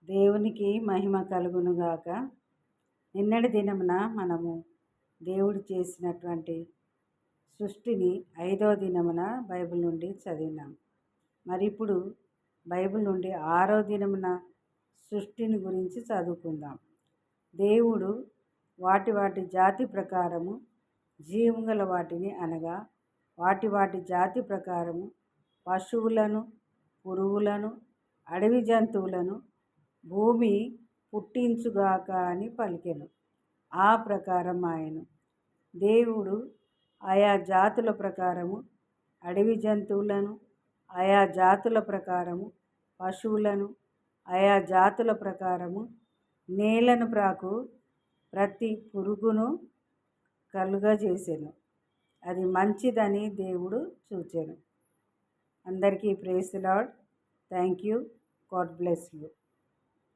దేవునికి మహిమ కలుగునుగాక. నిన్నటి దినమున మనము దేవుడు చేసినటువంటి సృష్టిని 5వ దినమున బైబిల్ నుండి చదివినాం. మరి ఇప్పుడు బైబిల్ నుండి 6వ దినమున సృష్టిని గురించి చదువుకుందాం. దేవుడు వాటి జాతి ప్రకారము జీవగల వాటిని అనగా వాటి జాతి ప్రకారము పశువులను, పురుగులను, అడవి జంతువులను భూమి పుట్టించుగాక అని పలికెను. ఆ ప్రకారం ఆయన దేవుడు ఆయా జాతుల ప్రకారము అడవి జంతువులను, ఆయా జాతుల ప్రకారము పశువులను, ఆయా జాతుల ప్రకారము నేలను ప్రాకు ప్రతి పురుగును కలుగజేసెను. అది మంచిదని దేవుడు చూచెను. అందరికీ praise the Lord. Thank you. God bless you.